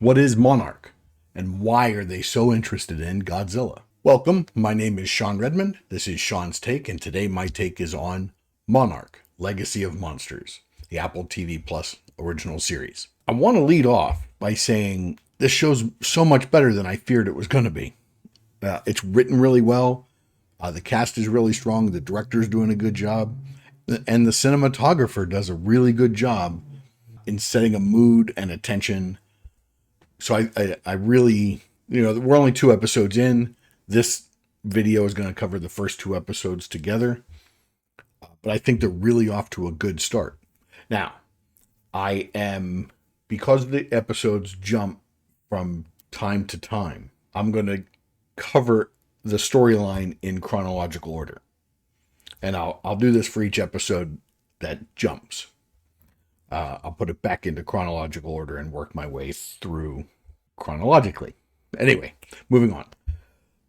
What is Monarch, and why are they so interested in Godzilla? Welcome, my name is Sean Redmond. This is Sean's Take, and today my take is on Monarch, Legacy of Monsters, the Apple TV Plus original series. I want to lead off by saying this show's so much better than I feared it was going to be. It's written really well. The cast is really strong. The director's doing a good job. And the cinematographer does a really good job in setting a mood and a tension. So I really, we're only 2 episodes in. This video is going to cover the first 2 episodes together. But I think they're really off to a good start. Now, because the episodes jump from time to time, I'm going to cover the storyline in chronological order. And I'll do this for each episode that jumps. I'll put it back into chronological order and work my way through chronologically. Anyway, moving on.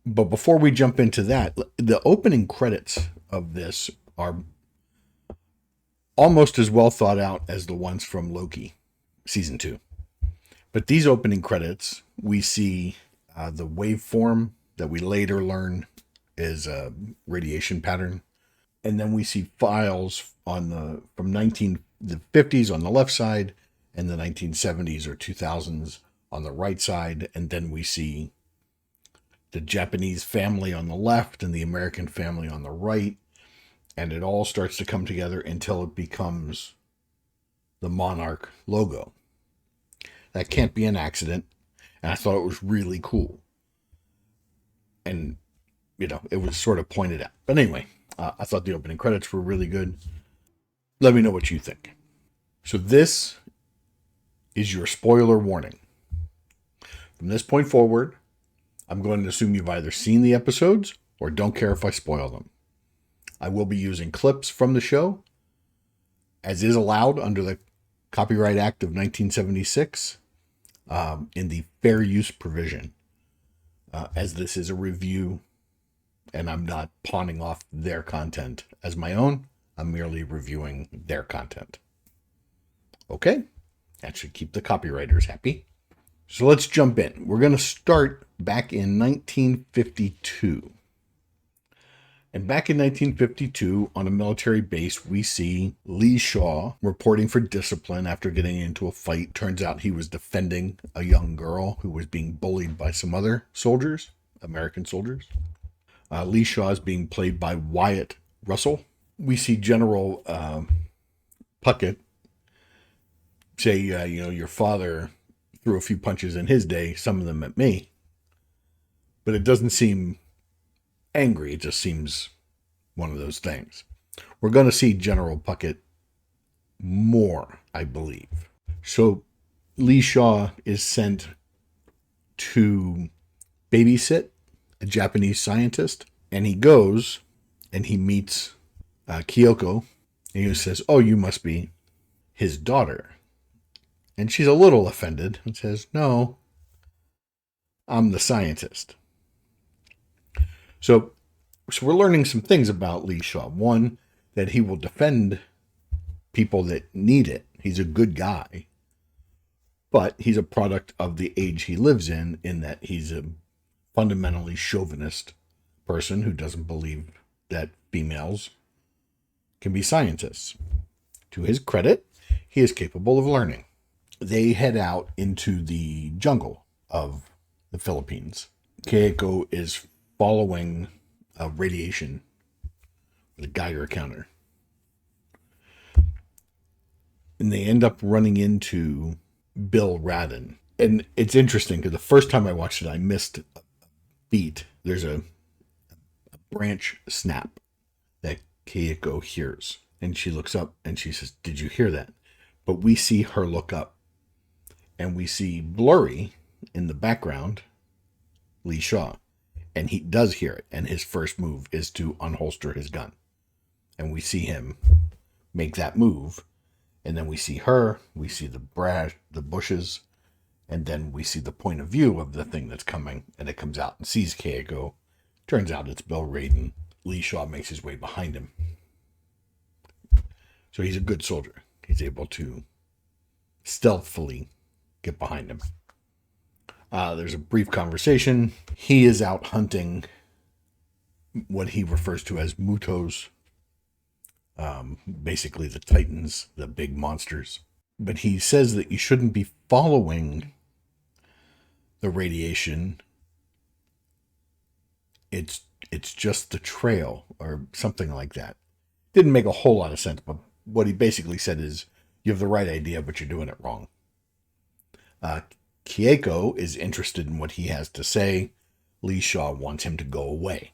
But before we jump into that, the opening credits of this are almost as well thought out as the ones from Loki season 2. But these opening credits, we see the waveform that we later learn is a radiation pattern. And then we see files from the 50s on the left side and the 1970s or 2000s on the right side. And then we see the Japanese family on the left and the American family on the right. And it all starts to come together until it becomes the Monarch logo. That can't be an accident. And I thought it was really cool. And, it was sort of pointed out. But anyway, I thought the opening credits were really good. Let me know what you think. So this is your spoiler warning. From this point forward, I'm going to assume you've either seen the episodes or don't care if I spoil them. I will be using clips from the show, as is allowed under the Copyright Act of 1976, in the fair use provision, as this is a review and I'm not pawning off their content as my own. I'm merely reviewing their content. Okay? That should keep the copywriters happy. So let's jump in. We're going to start back in 1952. And back in 1952, on a military base, we see Lee Shaw reporting for discipline after getting into a fight. Turns out he was defending a young girl who was being bullied by some other soldiers, American soldiers. Lee Shaw is being played by Wyatt Russell. We see General Puckett say, your father threw a few punches in his day, some of them at me. But it doesn't seem angry. It just seems one of those things. We're going to see General Puckett more, I believe. So Lee Shaw is sent to babysit a Japanese scientist, and he goes and he meets Kyoko, and he says, "Oh, you must be his daughter." And she's a little offended and says, "No, I'm the scientist." So we're learning some things about Lee Shaw. One, that he will defend people that need it. He's a good guy. But he's a product of the age he lives in that he's a fundamentally chauvinist person who doesn't believe that females can be scientists. To his credit, he is capable of learning. They head out into the jungle of the Philippines. Keiko is following a radiation with a Geiger counter. And they end up running into Bill Radana. And it's interesting because the first time I watched it, I missed a beat. There's a branch snap that Keiko hears. And she looks up and she says, "Did you hear that?" But we see her look up. And we see blurry in the background Lee Shaw. And he does hear it. And his first move is to unholster his gun. And we see him make that move. And then we see her. We see the bushes. And then we see the point of view of the thing that's coming. And it comes out and sees Keiko. Turns out it's Bill Radana. Lee Shaw makes his way behind him. So he's a good soldier. He's able to stealthily get behind him. There's a brief conversation. He is out hunting what he refers to as mutos, basically the titans, the big monsters. But he says that you shouldn't be following the radiation. It's just the trail or something like that. Didn't make a whole lot of sense, but what he basically said is you have the right idea, but you're doing it wrong. Keiko is interested in what he has to say. Lee Shaw wants him to go away.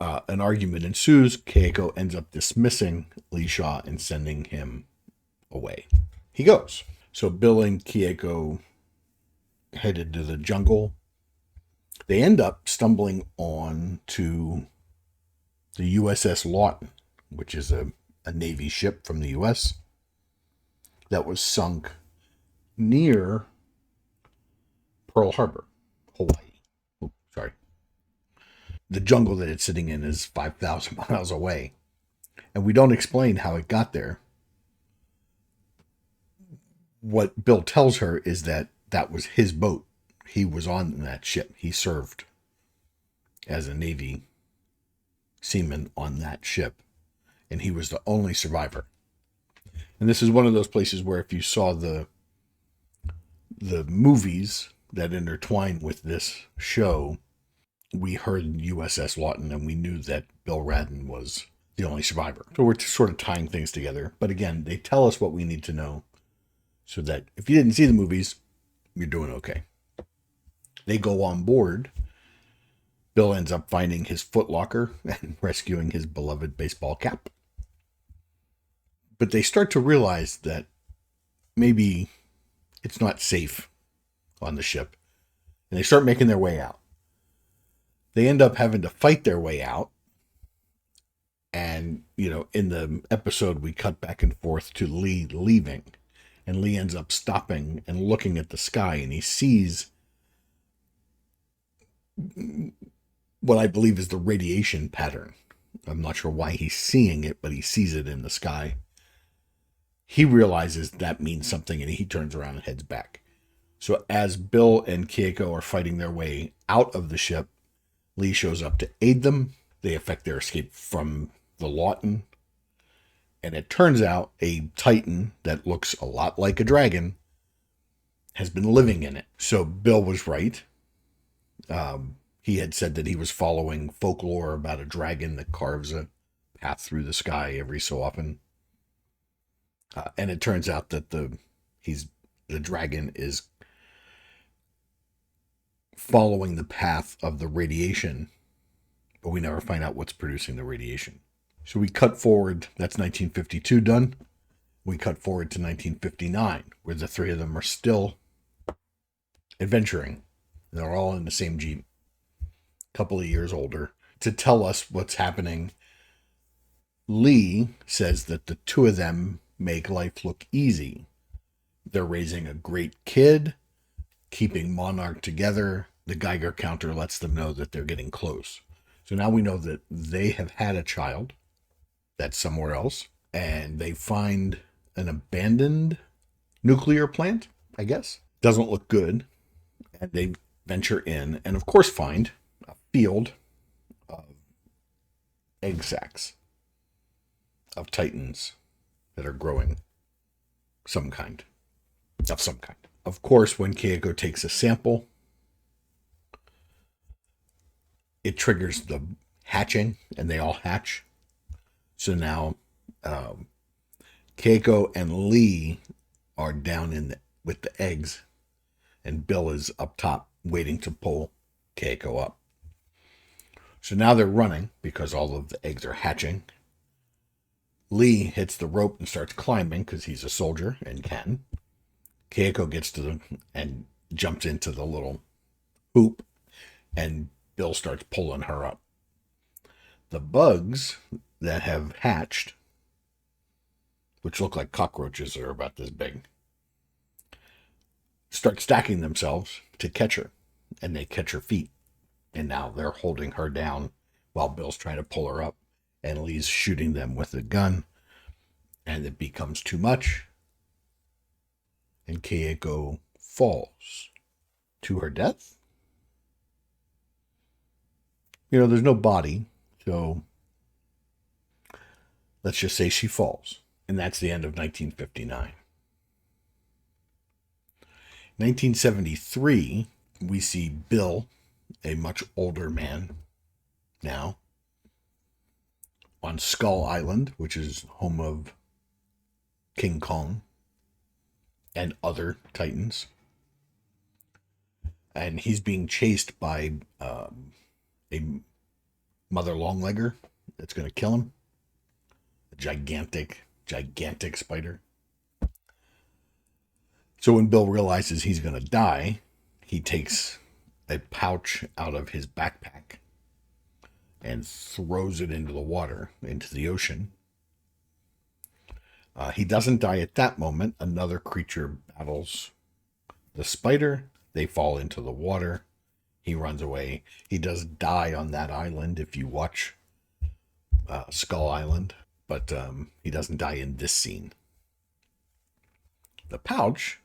An argument ensues. Keiko ends up dismissing Lee Shaw and sending him away. He goes. So Bill and Keiko headed to the jungle. They end up stumbling on to the USS Lawton, which is a Navy ship from the U.S. that was sunk near Pearl Harbor, Hawaii. Oh, sorry. The jungle that it's sitting in is 5,000 miles away. And we don't explain how it got there. What Bill tells her is that that was his boat. He was on that ship. He served as a Navy seaman on that ship. And he was the only survivor. And this is one of those places where if you saw the movies that intertwine with this show, we heard USS Lawton and we knew that Bill Radana was the only survivor. So we're sort of tying things together. But again, they tell us what we need to know so that if you didn't see the movies, you're doing okay. They go on board. Bill ends up finding his footlocker and rescuing his beloved baseball cap. But they start to realize that maybe it's not safe on the ship. And they start making their way out. They end up having to fight their way out. And, in the episode, we cut back and forth to Lee leaving. And Lee ends up stopping and looking at the sky. And he sees what I believe is the radiation pattern. I'm not sure why he's seeing it, but he sees it in the sky. He realizes that means something, and he turns around and heads back. So as Bill and Keiko are fighting their way out of the ship, Lee shows up to aid them. They effect their escape from the Lawton. And it turns out a Titan that looks a lot like a dragon has been living in it. So Bill was right. He had said that he was following folklore about a dragon that carves a path through the sky every so often. And it turns out that the dragon is following the path of the radiation, but we never find out what's producing the radiation. So we cut forward, that's 1952 done. We cut forward to 1959, where the three of them are still adventuring. They're all in the same Jeep, a couple of years older. To tell us what's happening, Lee says that the two of them make life look easy. They're raising a great kid, keeping Monarch together. The Geiger counter lets them know that they're getting close. So now we know that they have had a child that's somewhere else, and they find an abandoned nuclear plant, I guess. Doesn't look good. And they venture in and, of course, find a field of egg sacs of titans that are growing of some kind. Of course, when Keiko takes a sample, it triggers the hatching, and they all hatch. So now Keiko and Lee are down with the eggs, and Bill is up top waiting to pull Keiko up. So now they're running because all of the eggs are hatching. Lee hits the rope and starts climbing because he's a soldier and can. Keiko gets and jumps into the little hoop, and Bill starts pulling her up. The bugs that have hatched, which look like cockroaches that are about this big, start stacking themselves to catch her, and they catch her feet. And now they're holding her down while Bill's trying to pull her up, and Lee's shooting them with a gun, and it becomes too much, and Keiko falls. to her death. There's no body, so let's just say she falls. And that's the end of 1959. 1973, we see Bill, a much older man now, on Skull Island, which is home of King Kong and other titans. And he's being chased by a mother longlegger that's going to kill him. A gigantic spider. So when Bill realizes he's going to die, he takes a pouch out of his backpack and throws it into the water, into the ocean. He doesn't die at that moment. Another creature battles the spider. They fall into the water. He runs away. He does die on that island if you watch Skull Island, but he doesn't die in this scene. The pouch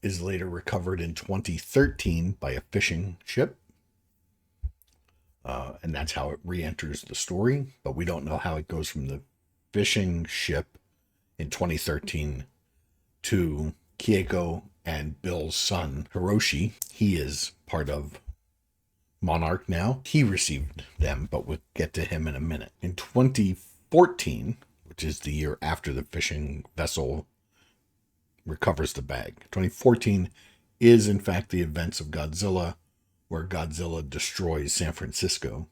is later recovered in 2013 by a fishing ship. And that's how it re-enters the story. But we don't know how it goes from the fishing ship in 2013 to Keiko and Bill's son, Hiroshi. He is part of Monarch now. He received them, but we'll get to him in a minute. In 2014, which is the year after the fishing vessel recovers the bag, 2014 is in fact the events of Godzilla, where Godzilla destroys San Francisco.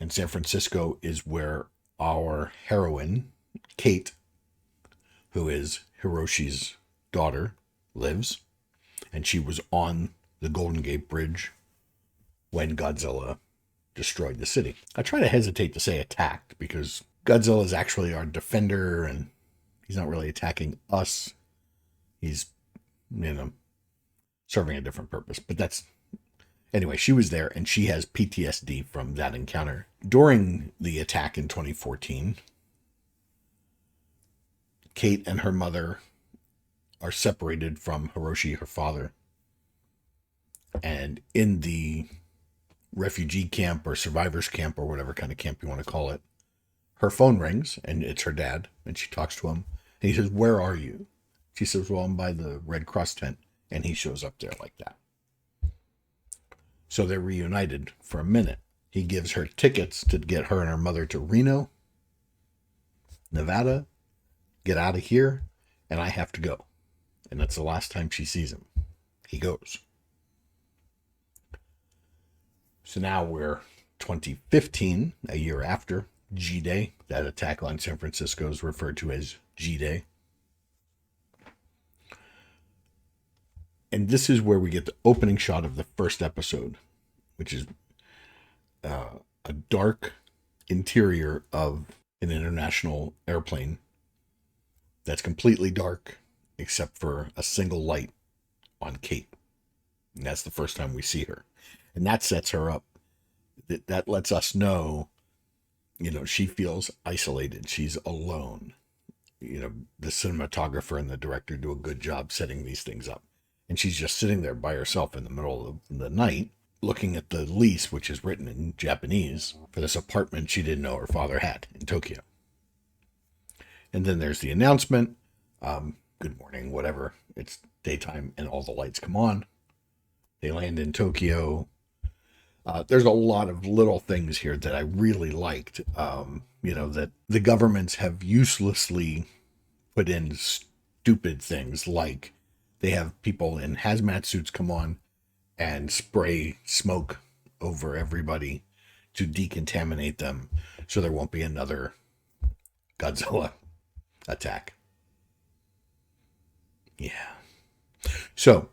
And San Francisco is where our heroine, Kate, who is Hiroshi's daughter, lives. And she was on the Golden Gate Bridge when Godzilla destroyed the city. I try to hesitate to say attacked because Godzilla is actually our defender and he's not really attacking us. He's, serving a different purpose. But that's... Anyway, she was there and she has PTSD from that encounter. During the attack in 2014, Kate and her mother are separated from Hiroshi, her father. And in the refugee camp or survivors camp or whatever kind of camp you want to call it, her phone rings and it's her dad and she talks to him. And he says, "Where are you?" She says, "Well, I'm by the Red Cross tent." And he shows up there like that. So they're reunited for a minute. He gives her tickets to get her and her mother to Reno, Nevada, get out of here, and I have to go. And that's the last time she sees him. He goes. So now we're 2015, a year after G-Day. That attack on San Francisco is referred to as G-Day. And this is where we get the opening shot of the first episode, which is a dark interior of an international airplane that's completely dark except for a single light on Kate. And that's the first time we see her. And that sets her up. That lets us know, she feels isolated. She's alone. The cinematographer and the director do a good job setting these things up. And she's just sitting there by herself in the middle of the night, looking at the lease, which is written in Japanese, for this apartment she didn't know her father had in Tokyo. And then there's the announcement, good morning, whatever. It's daytime and all the lights come on. They land in Tokyo. There's a lot of little things here that I really liked, that the governments have uselessly put in stupid things like they have people in hazmat suits come on and spray smoke over everybody to decontaminate them so there won't be another Godzilla attack. Yeah. So,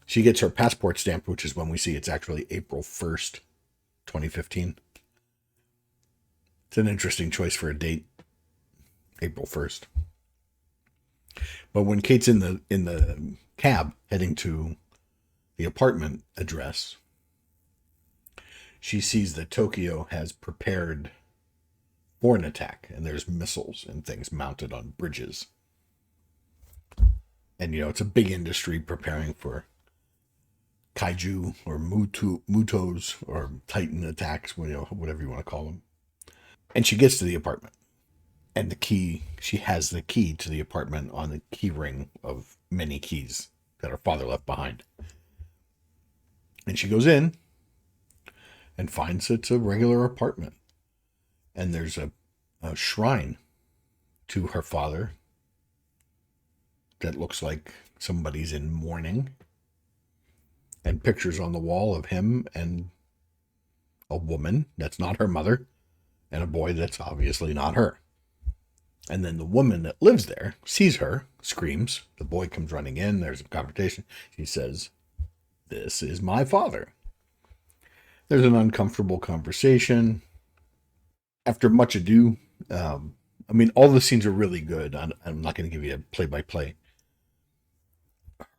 she gets her passport stamped, which is when we see it's actually April 1st, 2015. It's an interesting choice for a date. April 1st. But when Kate's in the cab heading to the apartment address, she sees that Tokyo has prepared for an attack, and there's missiles and things mounted on bridges. And, it's a big industry preparing for kaiju or mutos or titan attacks, whatever you want to call them. And she gets to the apartment. And she has the key to the apartment on the key ring of many keys that her father left behind. And she goes in and finds it's a regular apartment. And there's a shrine to her father that looks like somebody's in mourning, and pictures on the wall of him and a woman that's not her mother, and a boy that's obviously not her. And then the woman that lives there sees her, screams. The boy comes running in. There's a confrontation. She says, "This is my father." There's an uncomfortable conversation. After much ado, all the scenes are really good. I'm not going to give you a play-by-play.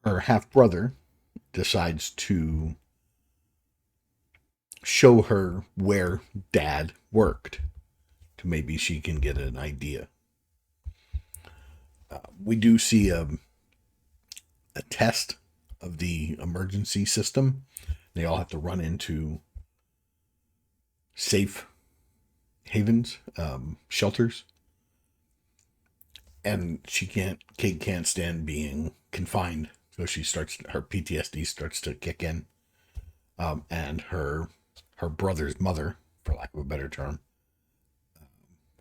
Her half-brother decides to show her where Dad worked, to maybe she can get an idea. We do see a test of the emergency system. They all have to run into safe havens, shelters. And Kate can't stand being confined. So her PTSD starts to kick in. And her brother's mother, for lack of a better term,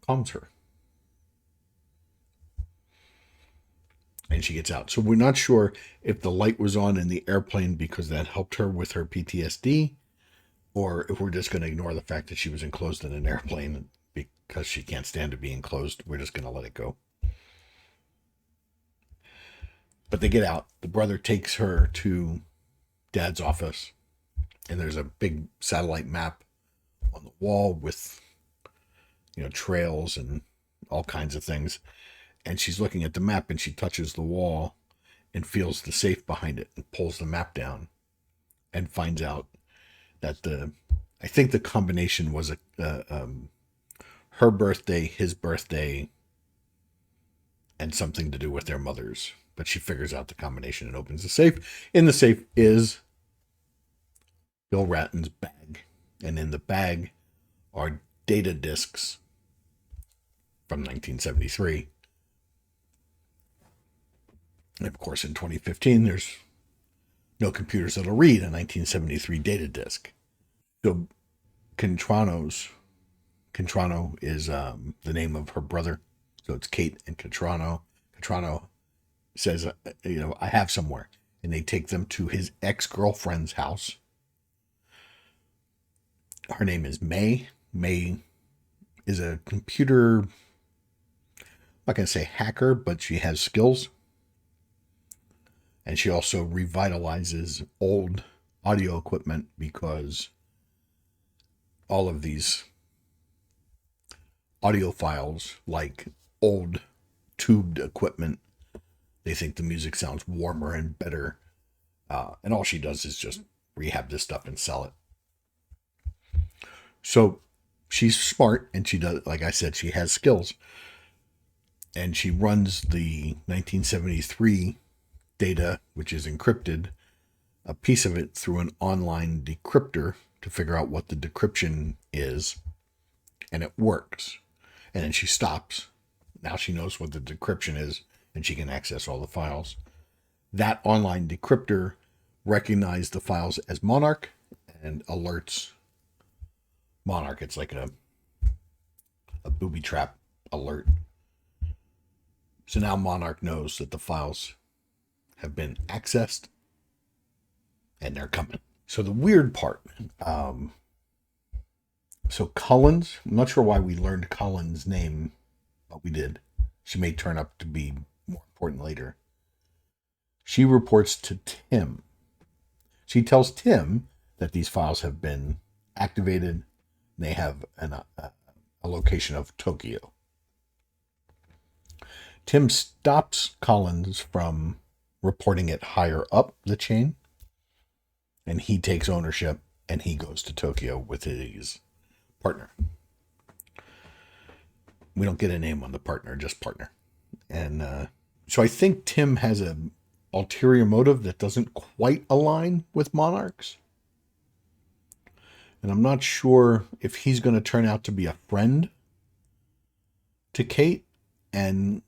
calms her. And she gets out. So we're not sure if the light was on in the airplane because that helped her with her PTSD, or if we're just going to ignore the fact that she was enclosed in an airplane because she can't stand to be enclosed. We're just going to let it go. But they get out. The brother takes her to Dad's office, and there's a big satellite map on the wall with, trails and all kinds of things. And she's looking at the map, and she touches the wall and feels the safe behind it and pulls the map down and finds out that I think the combination was her birthday, his birthday, and something to do with their mothers. But she figures out the combination and opens the safe. In the safe is Bill Ratton's bag. And in the bag are data discs from 1973. And of course, in 2015, there's no computers that'll read a 1973 data disc. So Contrano is the name of her brother. So it's Kate and Contrano. Contrano says, I have somewhere. And they take them to his ex-girlfriend's house. Her name is May. May is a computer, I'm not going to say hacker, but she has skills. And she also revitalizes old audio equipment because all of these audio files, like old tubed equipment, they think the music sounds warmer and better. And all she does is just rehab this stuff and sell it. So she's smart, and she does, like I said, she has skills. And she runs the 1973 data, which is encrypted, a piece of it through an online decryptor to figure out what the decryption is. And it works. And then she stops. Now she knows what the decryption is, and she can access all the files. That online decryptor recognized the files as Monarch and alerts Monarch. It's like a booby trap alert. So now Monarch knows that the files have been accessed and they're coming. So the weird part, so Cullens, I'm not sure why we learned Cullens' name, but we did. She may turn up to be more important later. She reports to Tim. She tells Tim that these files have been activated. They have a location of Tokyo. Tim stops Cullens from reporting it higher up the chain, and he takes ownership, and he goes to Tokyo with his partner. We don't get a name on the partner, just partner. And so I think Tim has a ulterior motive that doesn't quite align with Monarch's. And I'm not sure if he's going to turn out to be a friend to Kate and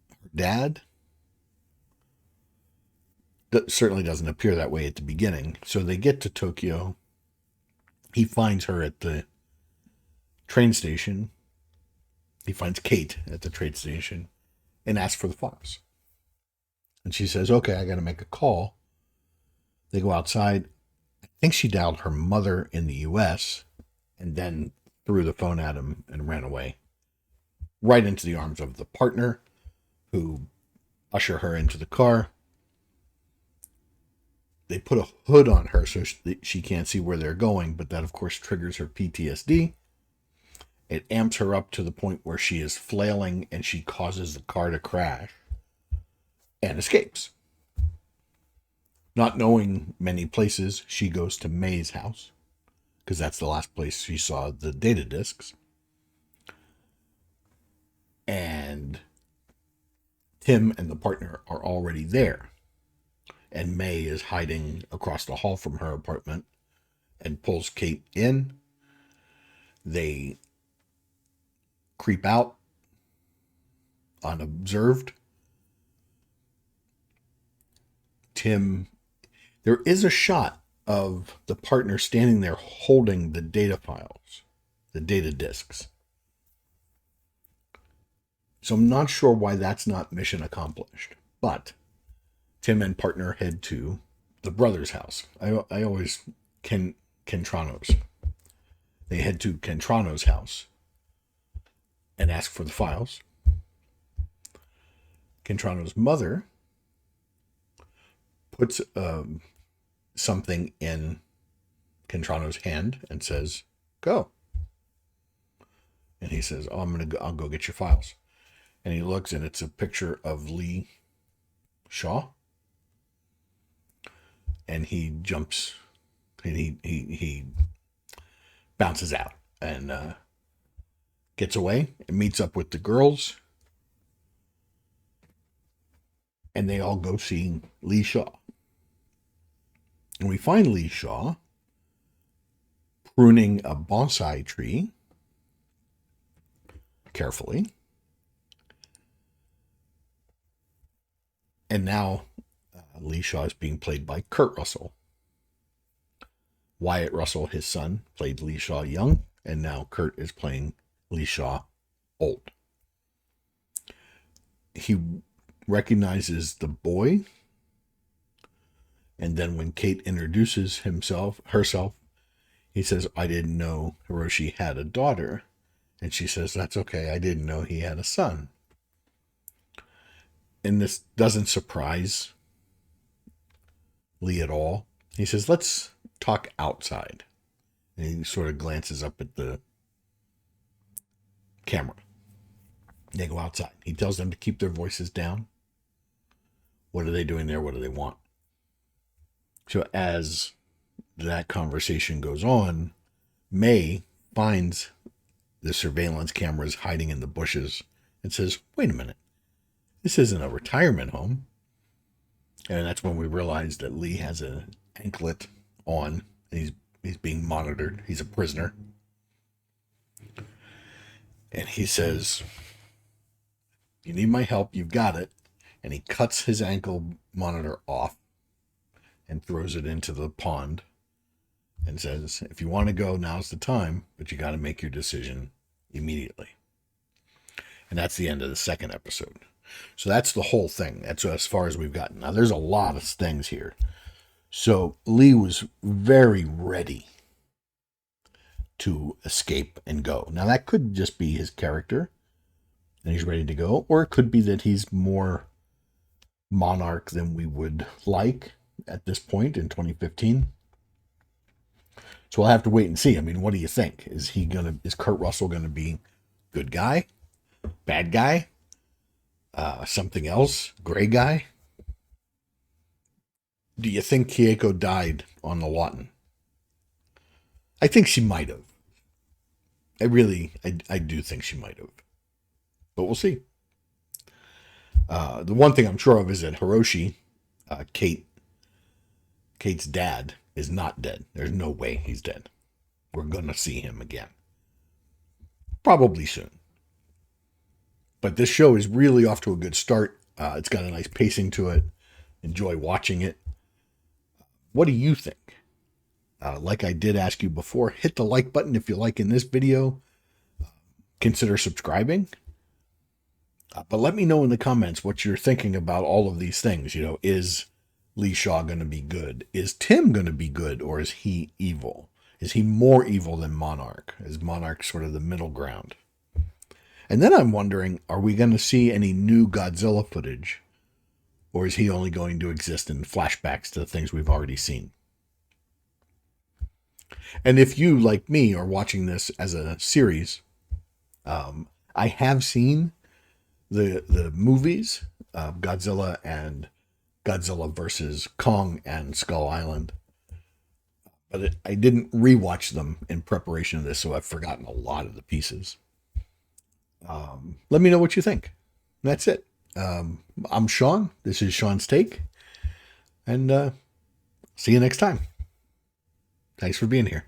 her dad. That certainly doesn't appear that way at the beginning. So they get to Tokyo. He finds her at the train station. He finds Kate at the train station and asks for the files. And she says, okay, I got to make a call. They go outside. I think she dialed her mother in the U.S. and then threw the phone at him and ran away. Right into the arms of the partner, who usher her into the car. They put a hood on her so she can't see where they're going, but that, of course, triggers her PTSD. It amps her up to the point where she is flailing and she causes the car to crash and escapes. Not knowing many places, she goes to May's house, because that's the last place she saw the data discs. And Tim and the partner are already there. And May is hiding across the hall from her apartment and pulls Kate in. They creep out unobserved. There is a shot of the partner standing there holding the data files, the data discs. So I'm not sure why that's not mission accomplished. But Tim and partner head to the brother's house. I always Kentrano's. They head to Kentrano's house and ask for the files. Kentrano's mother puts something in Kentrano's hand and says, "Go." And he says, "Oh, I'll go get your files." And he looks, and it's a picture of Lee Shaw. And he jumps, and he bounces out and gets away and meets up with the girls. And they all go see Lee Shaw. And we find Lee Shaw pruning a bonsai tree carefully. And now Lee Shaw is being played by Kurt Russell. Wyatt Russell, his son, played Lee Shaw young, and now Kurt is playing Lee Shaw old. He recognizes the boy, and then when Kate introduces herself, he says, "I didn't know Hiroshi had a daughter." And she says, "That's okay, I didn't know he had a son." And this doesn't surprise Lee at all. He says, "Let's talk outside." And he sort of glances up at the camera. They go outside. He tells them to keep their voices down. What are they doing there? What do they want? So as that conversation goes on, May finds the surveillance cameras hiding in the bushes and says, "Wait a minute. This isn't a retirement home." And that's when we realize that Lee has an anklet on, and he's being monitored. He's a prisoner. And he says, "You need my help, you've got it." And he cuts his ankle monitor off and throws it into the pond and says, "If you want to go, now's the time, but you got to make your decision immediately." And that's the end of the second episode. So that's the whole thing. That's as far as we've gotten. Now, there's a lot of things here. So Lee was very ready to escape and go. Now, that could just be his character, and he's ready to go. Or it could be that he's more Monarch than we would like at this point in 2015. So we'll have to wait and see. I mean, what do you think? Is Kurt Russell going to be good guy, bad guy, something else, gray guy? Do you think Kiyoko died on the Lawton? I think she might have. I do think she might have. But we'll see. The one thing I'm sure of is that Hiroshi Kate's dad is not dead. There's no way he's dead. We're going to see him again. Probably soon. But this show is really off to a good start. It's got a nice pacing to it. Enjoy watching it. What do you think? Like I did ask you before, hit the like button if you're liking this video. Consider subscribing. But let me know in the comments what you're thinking about all of these things. You know, is Lee Shaw going to be good? Is Tim going to be good, or is he evil? Is he more evil than Monarch? Is Monarch sort of the middle ground? And then I'm wondering, are we going to see any new Godzilla footage? Or is he only going to exist in flashbacks to the things we've already seen? And if you, like me, are watching this as a series, I have seen the movies, Godzilla and Godzilla versus Kong and Skull Island. But I didn't rewatch them in preparation of this, so I've forgotten a lot of the pieces. Let me know what you think. That's it. I'm Sean. This is Sean's Take. And see you next time. Thanks for being here.